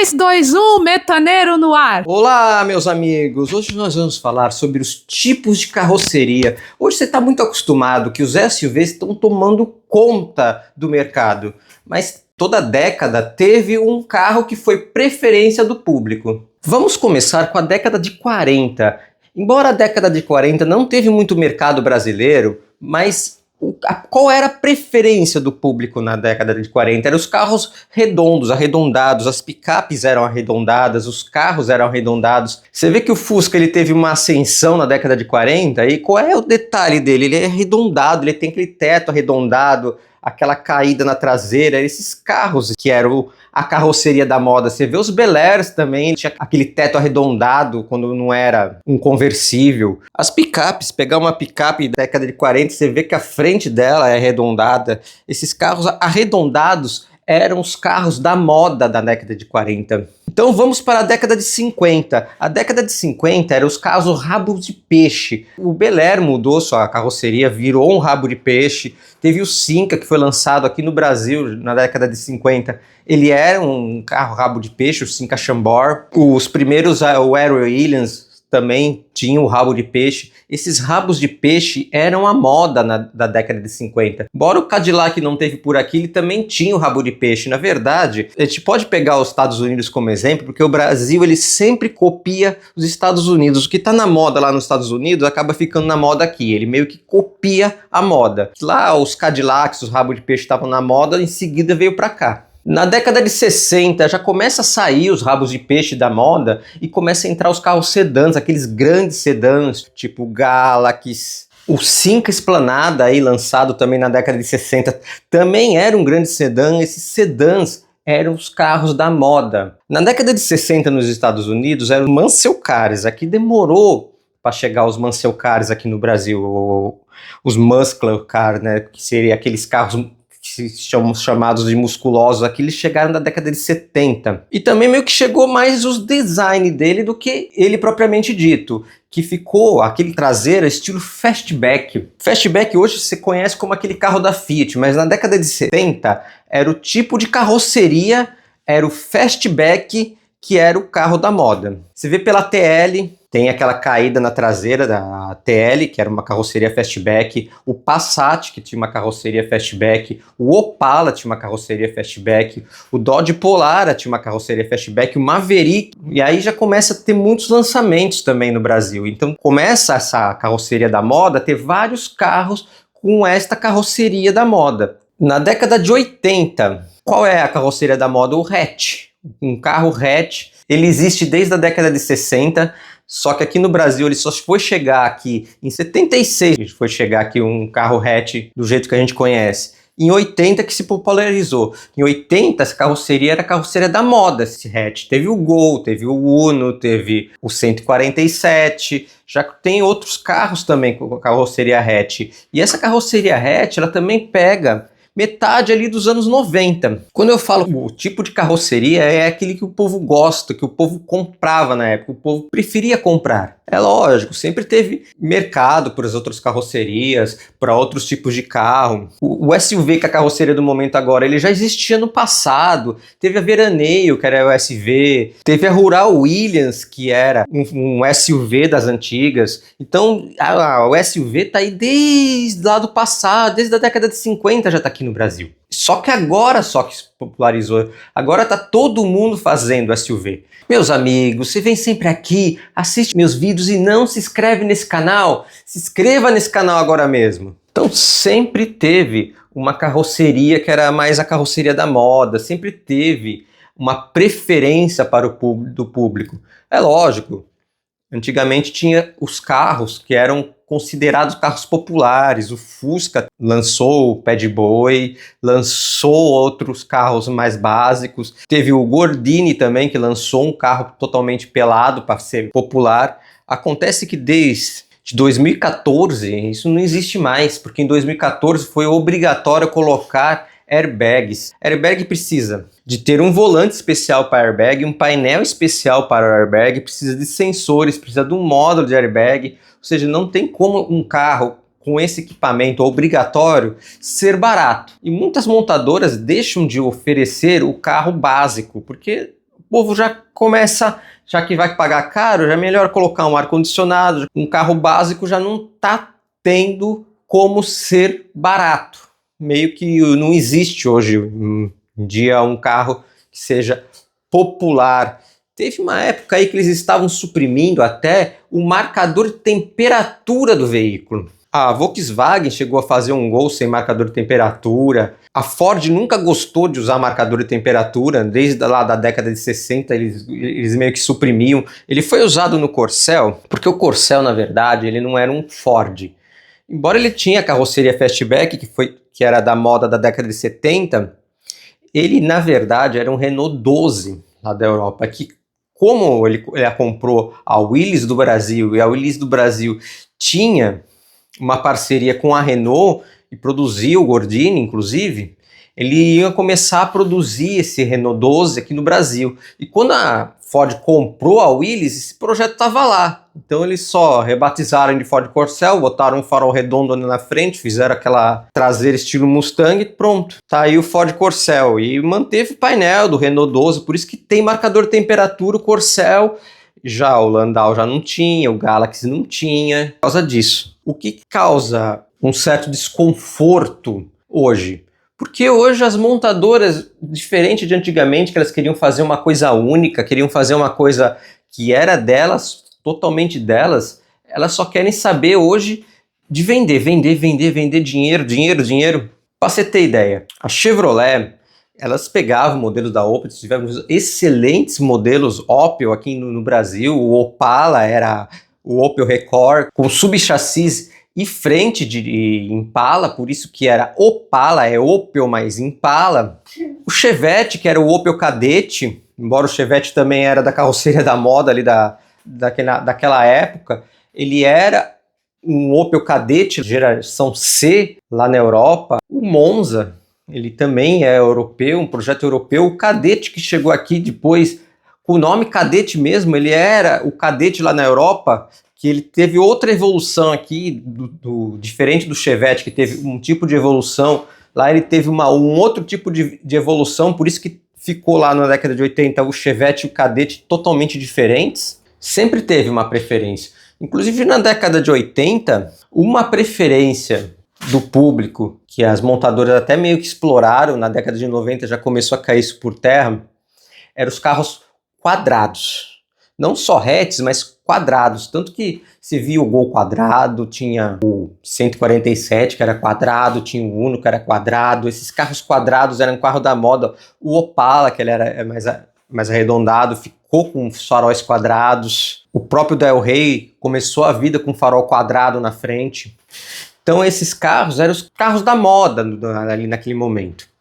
3, 2, 1, metaneiro no ar! Olá, meus amigos! Hoje nós vamos falar sobre os tipos de carroceria. Hoje você está muito acostumado que os SUVs estão tomando conta do mercado, mas toda década teve um carro que foi preferência do público. Vamos começar com a década de 40. Embora a década de 40 não teve muito mercado brasileiro, mas qual era a preferência do público na década de 40? Eram os carros redondos, arredondados, as picapes eram arredondadas, os carros eram arredondados. Você vê que o Fusca ele teve uma ascensão na década de 40 e qual é o detalhe dele? Ele é arredondado, ele tem aquele teto arredondado, aquela caída na traseira, esses carros que eram a carroceria da moda. Você vê os Bel Airs também, tinha aquele teto arredondado quando não era um conversível. As picapes, pegar uma picape da década de 40, você vê que a frente dela é arredondada. Esses carros arredondados eram os carros da moda da década de 40. Então vamos para a década de 50. A década de 50 eram os carros rabo de peixe. O Bel Air mudou sua carroceria, virou um rabo de peixe. Teve o Cinca, que foi lançado aqui no Brasil na década de 50. Ele era um carro rabo de peixe, o Cinca Chambord. Os primeiros, o Aero Williams, também tinham o rabo de peixe. Esses rabos de peixe eram a moda da década de 50. Embora o Cadillac não teve por aqui, ele também tinha o rabo de peixe. Na verdade, a gente pode pegar os Estados Unidos como exemplo, porque o Brasil ele sempre copia os Estados Unidos. O que está na moda lá nos Estados Unidos acaba ficando na moda aqui. Ele meio que copia a moda. Lá os Cadillacs, os rabos de peixe estavam na moda, em seguida veio para cá. Na década de 60 já começa a sair os rabos de peixe da moda e começa a entrar os carros sedãs, aqueles grandes sedãs, tipo Galaxy. O Cinca Esplanada, aí, lançado também na década de 60, também era um grande sedã. Esses sedãs eram os carros da moda. Na década de 60 nos Estados Unidos eram Muscle Cars. Aqui demorou para chegar os Muscle Cars aqui no Brasil, os Muscle Cars, né, que seriam aqueles carros que são chamados de musculosos aqui, eles chegaram na década de 70. E também meio que chegou mais os design dele do que ele propriamente dito, que ficou aquele traseiro estilo fastback. Fastback hoje você conhece como aquele carro da Fiat, mas na década de 70 era o tipo de carroceria, era o fastback, que era o carro da moda. Você vê pela TL, tem aquela caída na traseira da TL, que era uma carroceria fastback, o Passat, que tinha uma carroceria fastback, o Opala tinha uma carroceria fastback, o Dodge Polara tinha uma carroceria fastback, o Maverick, e aí já começa a ter muitos lançamentos também no Brasil. Então começa essa carroceria da moda a ter vários carros com esta carroceria da moda. Na década de 80, qual é a carroceria da moda? O hatch. Um carro hatch, ele existe desde a década de 60, só que aqui no Brasil ele só foi chegar aqui em 76, foi chegar aqui um carro hatch do jeito que a gente conhece. Em 80 que se popularizou. Em 80 essa carroceria era a carroceria da moda, esse hatch. Teve o Gol, teve o Uno, teve o 147, já tem outros carros também com carroceria hatch. E essa carroceria hatch, ela também pega metade ali dos anos 90. Quando eu falo o tipo de carroceria, é aquele que o povo gosta, que o povo comprava na época, o povo preferia comprar. É lógico, sempre teve mercado para as outras carrocerias, para outros tipos de carro. O SUV, que é a carroceria do momento agora, ele já existia no passado. Teve a Veraneio, que era o SV. Teve a Rural Williams, que era um SUV das antigas. Então, o SUV tá aí desde lá do passado, desde a década de 50 já tá aqui no Brasil. Só que agora só que se popularizou. Agora tá todo mundo fazendo SUV. Meus amigos, você vem sempre aqui, assiste meus vídeos e não se inscreve nesse canal? Se inscreva nesse canal agora mesmo. Então sempre teve uma carroceria que era mais a carroceria da moda, sempre teve uma preferência para do público. É lógico, antigamente tinha os carros que eram considerados carros populares. O Fusca lançou o Pé de Boi, lançou outros carros mais básicos. Teve o Gordini também, que lançou um carro totalmente pelado para ser popular. Acontece que desde 2014 isso não existe mais, porque em 2014 foi obrigatório colocar airbags. Airbag precisa de ter um volante especial para airbag, um painel especial para o airbag, precisa de sensores, precisa de um módulo de airbag, ou seja, não tem como um carro com esse equipamento obrigatório ser barato. E muitas montadoras deixam de oferecer o carro básico, porque povo já começa, já que vai pagar caro, já é melhor colocar um ar-condicionado. Um carro básico já não está tendo como ser barato. Meio que não existe hoje em dia um carro que seja popular. Teve uma época aí que eles estavam suprimindo até o marcador de temperatura do veículo. A Volkswagen chegou a fazer um Gol sem marcador de temperatura. A Ford nunca gostou de usar marcador de temperatura. Desde lá da década de 60 eles meio que suprimiam. Ele foi usado no Corcel, porque o Corcel, na verdade, ele não era um Ford. Embora ele tinha a carroceria Fastback, que era da moda da década de 70, ele, na verdade, era um Renault 12 lá da Europa, que como ele comprou a Willys do Brasil, e a Willys do Brasil tinha uma parceria com a Renault e produzia o Gordini, inclusive, ele ia começar a produzir esse Renault 12 aqui no Brasil. E quando a Ford comprou a Willys, esse projeto estava lá. Então eles só rebatizaram de Ford Corcel, botaram um farol redondo na frente, fizeram aquela traseira estilo Mustang e pronto. Tá aí o Ford Corcel. E manteve o painel do Renault 12, por isso que tem marcador de temperatura o Corcel. Já o Landau já não tinha, o Galaxy não tinha, por causa disso. O que causa um certo desconforto hoje? Porque hoje as montadoras, diferente de antigamente, que elas queriam fazer uma coisa única, queriam fazer uma coisa que era delas, totalmente delas, elas só querem saber hoje de vender, dinheiro. Para você ter ideia, a Chevrolet, elas pegavam modelos da Opel, tivemos excelentes modelos Opel aqui no Brasil, o Opala era o Opel Record, com subchassis e frente de Impala, por isso que era Opala, é Opel mais Impala. O Chevette, que era o Opel Kadett, embora o Chevette também era da carroceria da moda ali daquela época, ele era um Opel Kadett geração C lá na Europa. O Monza, ele também é europeu, um projeto europeu. O Kadett, que chegou aqui depois, com o nome Kadett mesmo, ele era o Kadett lá na Europa, que ele teve outra evolução aqui, diferente do Chevette, que teve um tipo de evolução. Lá ele teve um outro tipo de evolução, por isso que ficou lá na década de 80 o Chevette e o Kadett totalmente diferentes. Sempre teve uma preferência. Inclusive na década de 80, uma preferência do público, que as montadoras até meio que exploraram, na década de 90 já começou a cair isso por terra, eram os carros quadrados. Não só hatches, mas quadrados. Tanto que se via o Gol quadrado, tinha o 147 que era quadrado, tinha o Uno que era quadrado. Esses carros quadrados eram carro da moda. O Opala, que ele era mais arredondado, ficou com faróis quadrados. O próprio Del Rey começou a vida com farol quadrado na frente. Então esses carros eram os carros da moda ali naquele momento.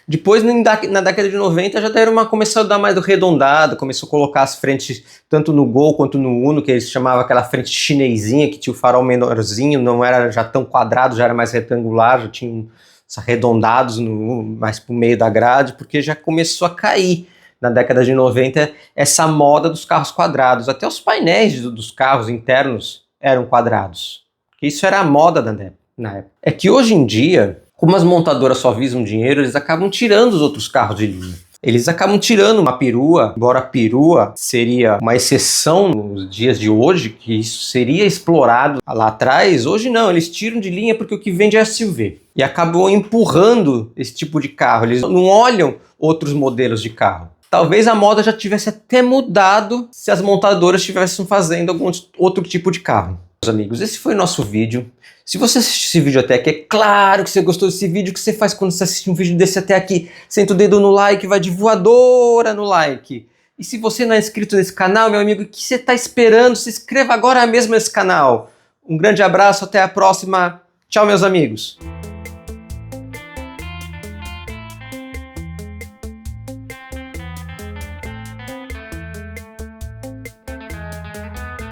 Depois, na década de 90, já começou a dar mais do arredondado, começou a colocar as frentes tanto no Gol quanto no Uno, que eles chamavam aquela frente chinesinha, que tinha o farol menorzinho, não era já tão quadrado, já era mais retangular, já tinha uns arredondados mais pro meio da grade, porque já começou a cair na década de 90 essa moda dos carros quadrados. Até os painéis dos carros internos eram quadrados. Isso era a moda na época. É que hoje em dia, como as montadoras só visam dinheiro, eles acabam tirando os outros carros de linha. Eles acabam tirando uma perua, embora a perua seria uma exceção nos dias de hoje, que isso seria explorado lá atrás, hoje não, eles tiram de linha porque o que vende é SUV. E acabam empurrando esse tipo de carro, eles não olham outros modelos de carro. Talvez a moda já tivesse até mudado se as montadoras estivessem fazendo algum outro tipo de carro. Meus amigos, esse foi o nosso vídeo. Se você assistiu esse vídeo até aqui, é claro que você gostou desse vídeo. O que você faz quando você assiste um vídeo desse até aqui? Senta o dedo no like, vai de voadora no like. E se você não é inscrito nesse canal, meu amigo, o que você está esperando? Se inscreva agora mesmo nesse canal. Um grande abraço, até a próxima. Tchau, meus amigos.